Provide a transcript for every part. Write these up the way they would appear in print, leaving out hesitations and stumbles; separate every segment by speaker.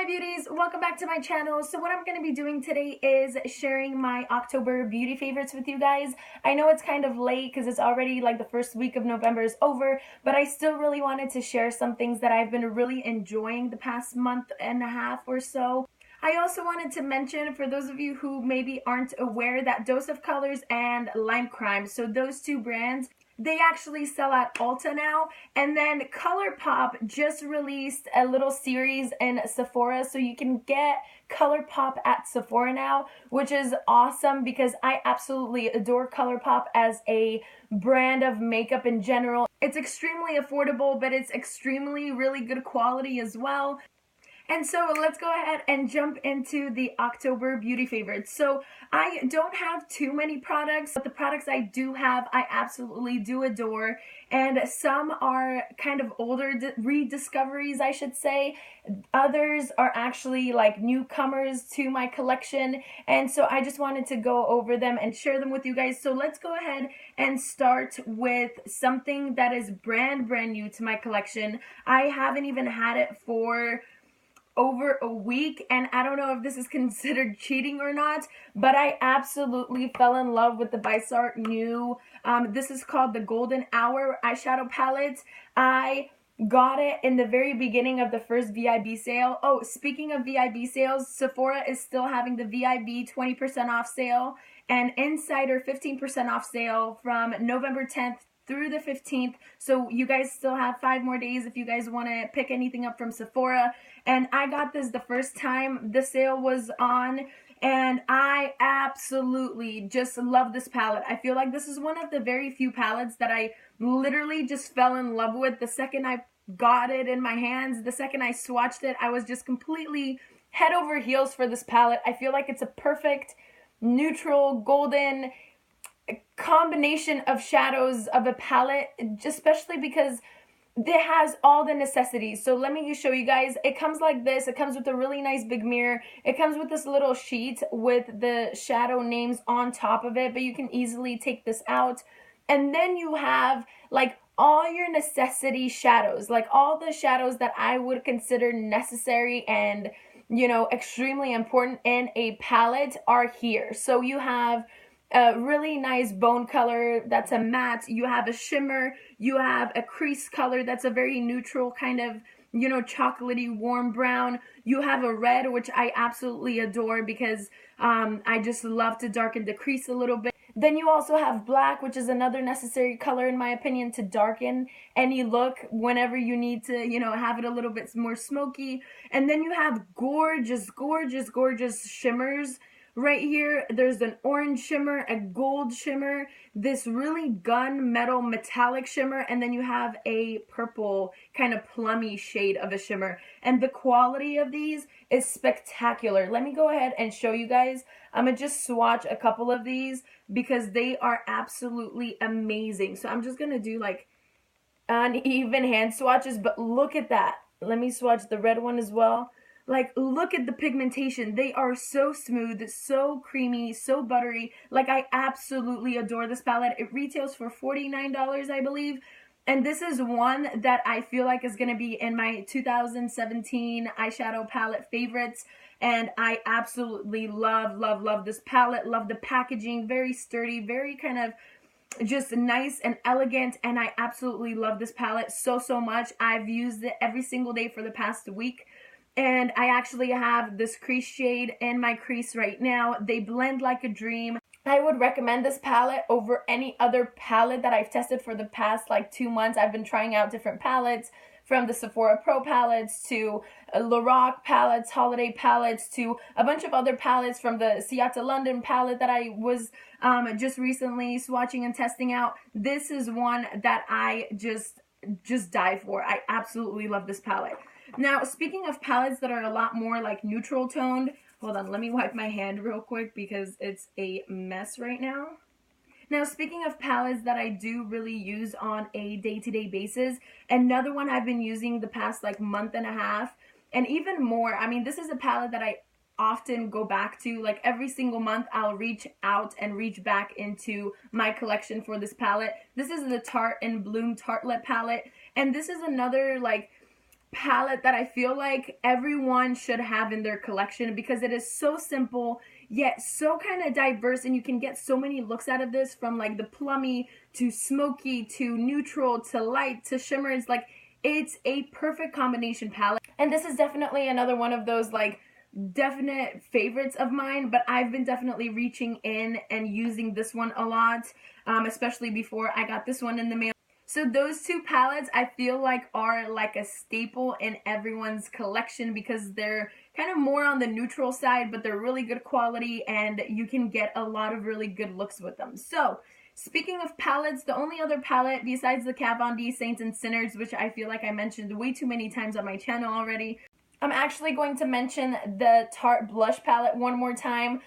Speaker 1: my beauties, welcome back to my channel. So what I'm going to be doing today is sharing my October beauty favorites with you guys. I know it's kind of late because it's already like the first week of November is over, but I still really wanted to share some things that I've been really enjoying the past month and a half or so. I also wanted to mention, for those of you who maybe aren't aware, that Dose of Colors and Lime Crime, so those two brands, they actually sell at Ulta now. And then ColourPop just released a little series in Sephora, so you can get ColourPop at Sephora now, which is awesome because I absolutely adore ColourPop as a brand of makeup in general. It's extremely affordable, but it's extremely really good quality as well. And so let's go ahead and jump into the October beauty favorites. So I don't have too many products, but the products I do have, I absolutely do adore. And some are kind of older rediscoveries, I should say. Others are actually like newcomers to my collection. And so I just wanted to go over them and share them with you guys. So let's go ahead and start with something that is brand new to my collection. I haven't even had it for over a week, and I don't know if this is considered cheating or not, but I absolutely fell in love with the Bysart new, this is called the Golden Hour eyeshadow palette. I got it in the very beginning of the first VIB sale. Oh, speaking of VIB sales, Sephora is still having the VIB 20% off sale and Insider 15% off sale from November 10th through the 15th. So you guys still have 5 more days if you guys want to pick anything up from Sephora. And I got this the first time the sale was on, and I absolutely just love this palette. I feel like this is one of the very few palettes that I literally just fell in love with the second I got it in my hands. The second I swatched it, I was just completely head over heels for this palette. I feel like it's a perfect neutral golden combination of shadows of a palette, especially because it has all the necessities. So let me show you guys. It comes like this. It comes with a really nice big mirror. It comes with this little sheet with the shadow names on top of it, but you can easily take this out. And then you have like all your necessity shadows, like all the shadows that I would consider necessary and, you know, extremely important in a palette are here. So you have a really nice bone color that's a matte, you have a shimmer, you have a crease color that's a very neutral kind of, you know, chocolatey warm brown, you have a red, which I absolutely adore because I just love to darken the crease a little bit. Then you also have black, which is another necessary color in my opinion to darken any look whenever you need to, you know, have it a little bit more smoky. And then you have gorgeous shimmers. Right here, there's an orange shimmer, a gold shimmer, this really gunmetal metallic shimmer, and then you have a purple kind of plummy shade of a shimmer. And the quality of these is spectacular. Let me go ahead and show you guys. I'm going to just swatch a couple of these because they are absolutely amazing. So I'm just going to do like uneven hand swatches, but look at that. Let me swatch the red one as well. Like, look at the pigmentation. They are so smooth, so creamy, so buttery. Like, I absolutely adore this palette. It retails for $49, I believe. And this is one that I feel like is going to be in my 2017 eyeshadow palette favorites. And I absolutely love this palette. Love the packaging. Very sturdy, very kind of just nice and elegant, and I absolutely love this palette so much. I've used it every single day for the past week. And I actually have this crease shade in my crease right now. They blend like a dream. I would recommend this palette over any other palette that I've tested for the past like 2 months. I've been trying out different palettes, from the Sephora Pro palettes to Lorac palettes, holiday palettes, to a bunch of other palettes, from the Seattle London palette that I was just recently swatching and testing out. This is one that I just die for. I absolutely love this palette. Now, speaking of palettes that are a lot more like neutral toned, hold on, let me wipe my hand real quick because it's a mess right now. Now, speaking of palettes that I do really use on a day-to-day basis, another one I've been using the past like month and a half, and even more, I mean, this is a palette that I often go back to. Like every single month, I'll reach out and reach back into my collection for this palette. This is the Tarte and Bloom Tartelette palette, and this is another like palette that I feel like everyone should have in their collection because it is so simple yet so kind of diverse, and you can get so many looks out of this, from like the plummy to smoky to neutral to light to shimmer. It's like, it's a perfect combination palette, and this is definitely another one of those like definite favorites of mine, but I've been definitely reaching in and using this one a lot, especially before I got this one in the mail. So those two palettes I feel like are like a staple in everyone's collection because they're kind of more on the neutral side, but they're really good quality and you can get a lot of really good looks with them. So speaking of palettes, the only other palette besides the Kat Von D Saints and Sinners, which I feel like I mentioned way too many times on my channel already, I'm actually going to mention the Tarte blush palette one more time.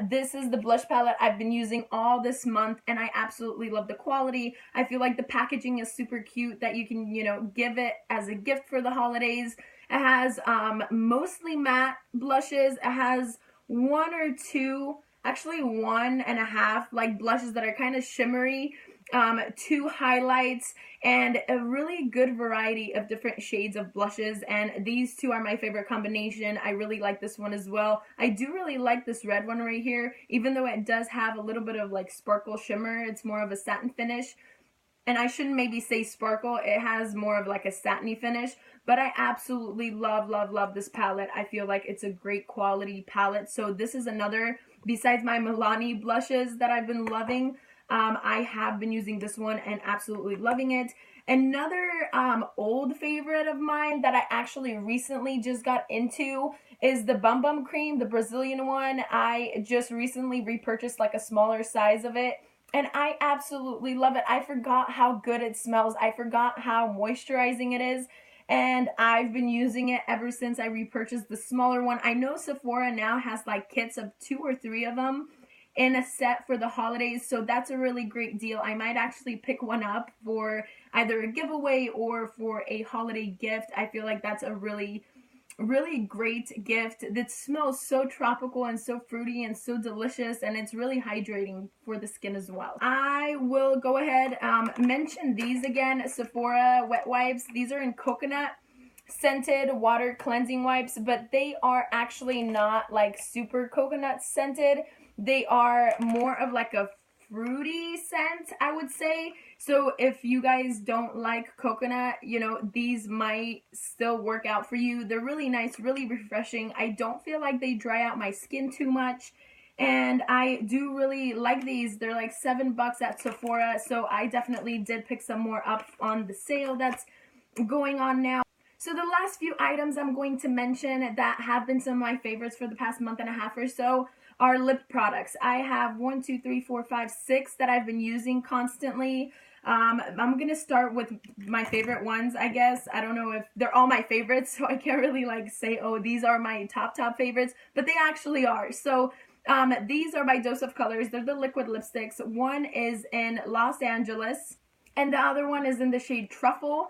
Speaker 1: This is the blush palette I've been using all this month, and I absolutely love the quality. I feel like the packaging is super cute, that you can, you know, give it as a gift for the holidays. It has mostly matte blushes. It has one or two, actually 1.5 like blushes that are kind of shimmery, 2 highlights, and a really good variety of different shades of blushes, and these two are my favorite combination. I really like this one as well. I do really like this red one right here, even though it does have a little bit of like sparkle shimmer. It's more of a satin finish, and I shouldn't maybe say sparkle, it has more of like a satiny finish, but I absolutely love this palette. I feel like it's a great quality palette. So this is another, besides my Milani blushes that I've been loving, I have been using this one and absolutely loving it. Another old favorite of mine that I actually recently just got into is the Bum Bum Cream, the Brazilian one. I just recently repurchased like a smaller size of it, and I absolutely love it. I forgot how good it smells. I forgot how moisturizing it is, and I've been using it ever since I repurchased the smaller one. I know Sephora now has like kits of 2 or 3 of them in a set for the holidays, so that's a really great deal. I might actually pick one up for either a giveaway or for a holiday gift. I feel like that's a really great gift that smells so tropical and so fruity and so delicious, and it's really hydrating for the skin as well. I will go ahead mention these again, Sephora wet wipes. These are in coconut scented water cleansing wipes, but they are actually not like super coconut scented. They are more of like a fruity scent, I would say. So if you guys don't like coconut, you know, these might still work out for you. They're really nice, really refreshing. I don't feel like they dry out my skin too much, and I do really like these. They're like $7 at Sephora, so I definitely did pick some more up on the sale that's going on now. So the last few items I'm going to mention that have been some of my favorites for the past month and a half or so are lip products. I have 1, 2, 3, 4, 5, 6 that I've been using constantly. I'm gonna start with my favorite ones, I guess. I don't know if they're all my favorites, so I can't really like say, oh, these are my top favorites, but they actually are. So these are by Dose of Colors. They're the liquid lipsticks. One is in Los Angeles, and the other one is in the shade Truffle.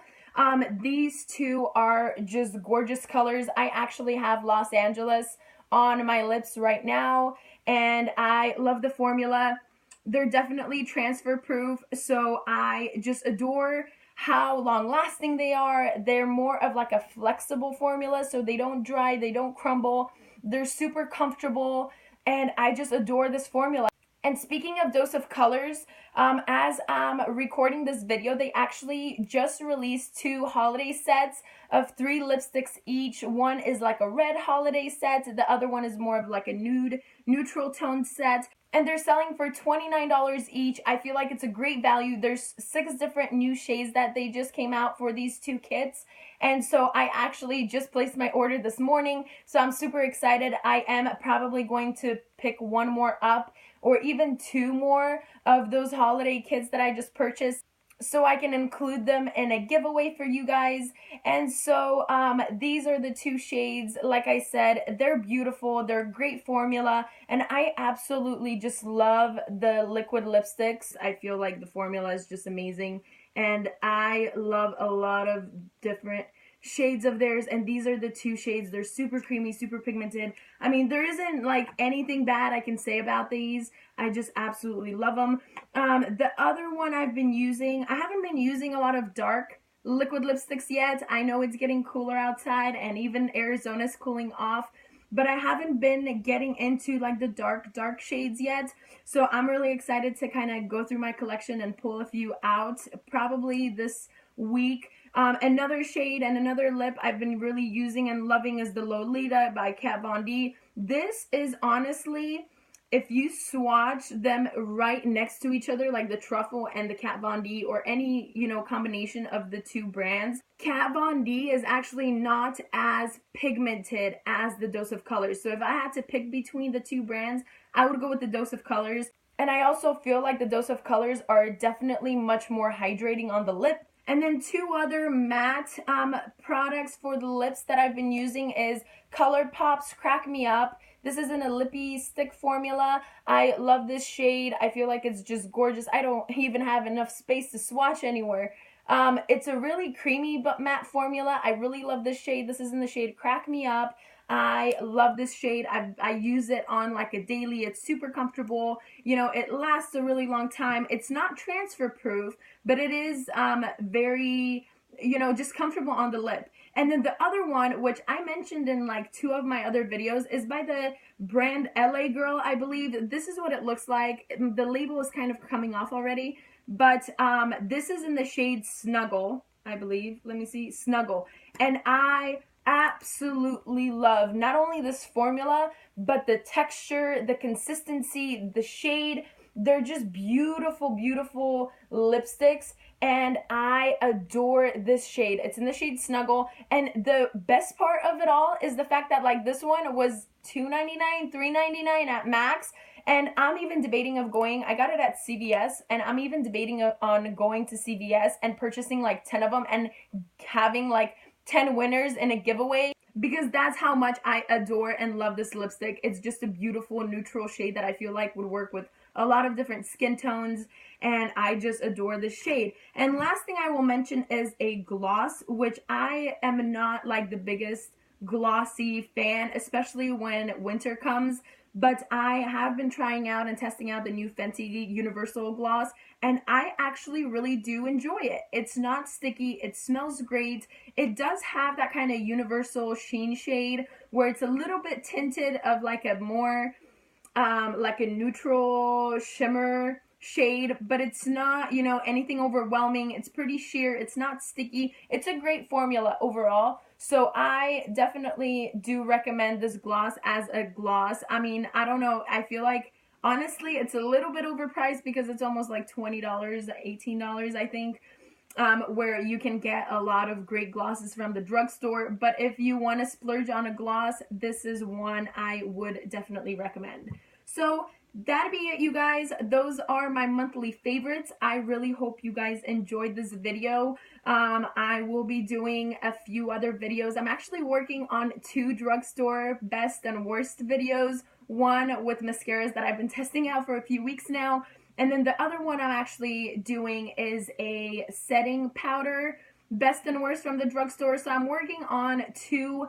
Speaker 1: These two are just gorgeous colors. I actually have Los Angeles on my lips right now, and I love the formula. They're definitely transfer proof, so I just adore how long lasting they are. They're more of like a flexible formula, so they don't dry, they don't crumble. They're super comfortable, and I just adore this formula. And speaking of Dose of Colors, as I'm recording this video, they actually just released 2 holiday sets of 3 lipsticks each. One is like a red holiday set. The other one is more of like a nude, neutral tone set. And they're selling for $29 each. I feel like it's a great value. There's 6 different new shades that they just came out for these 2 kits. And so I actually just placed my order this morning. So I'm super excited. I am probably going to pick one more up, or even 2 more of those holiday kits that I just purchased, so I can include them in a giveaway for you guys. And so these are the 2 shades. Like I said, they're beautiful, they're a great formula, and I absolutely just love the liquid lipsticks. I feel like the formula is just amazing, and I love a lot of different shades of theirs, and these are the 2 shades. They're super creamy, super pigmented. I mean, there isn't like anything bad I can say about these. I just absolutely love them. The other one I've been using, I haven't been using a lot of dark liquid lipsticks yet. I know it's getting cooler outside and even Arizona's cooling off, but I haven't been getting into like the dark shades yet. So I'm really excited to kind of go through my collection and pull a few out probably this week. Another shade and another lip I've been really using and loving is the Lolita by Kat Von D. This is honestly, if you swatch them right next to each other, like the Truffle and the Kat Von D, or any, combination of the two brands, Kat Von D is actually not as pigmented as the Dose of Colors. So if I had to pick between the two brands, I would go with the Dose of Colors. And I also feel like the Dose of Colors are definitely much more hydrating on the lip. And then two other matte products for the lips that I've been using is ColourPop's Crack Me Up. This is in a lippy stick formula. I love this shade. I feel like it's just gorgeous. I don't even have enough space to swatch anywhere. It's a really creamy but matte formula. I really love this shade. This is in the shade Crack Me Up. I love this shade. I use it on like a daily. It's super comfortable. It lasts a really long time. It's not transfer proof, but it is very, just comfortable on the lip. And then the other one, which I mentioned in like 2 of my other videos, is by the brand LA Girl, I believe. This is what it looks like. The label is kind of coming off already, but this is in the shade Snuggle, I believe. Let me see, Snuggle. And I absolutely love not only this formula, but the texture, the consistency, the shade. They're just beautiful, beautiful lipsticks, and I adore this shade. It's in the shade Snuggle, and the best part of it all is the fact that like this one was $2.99, $3.99 at max, and I'm even debating of going, I got it at CVS, and I'm even debating on going to CVS and purchasing like 10 of them and having like 10 winners in a giveaway, because that's how much I adore and love this lipstick. It's just a beautiful neutral shade that I feel like would work with a lot of different skin tones, and I just adore this shade. And last thing I will mention is a gloss, which I am not like the biggest glossy fan, especially when winter comes, but I have been trying out and testing out the new Fenty Universal Gloss, and I actually really do enjoy it. It's not sticky, it smells great. It does have that kind of universal sheen shade where it's a little bit tinted of like a more like a neutral shimmer shade, but it's not, anything overwhelming. It's pretty sheer. It's not sticky. It's a great formula overall. So I definitely do recommend this gloss as a gloss. I mean, I don't know. I feel like, honestly, it's a little bit overpriced because it's almost like $20, $18, I think. Where you can get a lot of great glosses from the drugstore. But if you want to splurge on a gloss, this is one I would definitely recommend. So that'd be it, you guys. Those are my monthly favorites. I really hope you guys enjoyed this video. I will be doing a few other videos. I'm actually working on 2 drugstore best and worst videos. One with mascaras that I've been testing out for a few weeks now. And then the other one I'm actually doing is a setting powder, best and worst from the drugstore. So I'm working on 2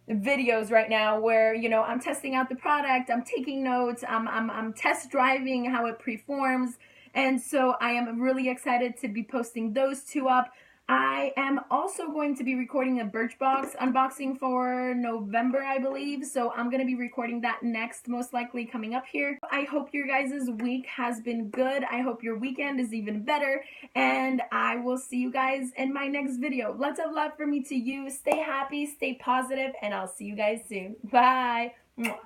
Speaker 1: videos right now where, I'm testing out the product, I'm taking notes, I'm test driving how it preforms. And so I am really excited to be posting those 2 up. I am also going to be recording a Birchbox unboxing for November, I believe. So I'm going to be recording that next, most likely coming up here. I hope your guys' week has been good. I hope your weekend is even better. And I will see you guys in my next video. Lots of love for me to you. Stay happy, stay positive, and I'll see you guys soon. Bye. Mwah.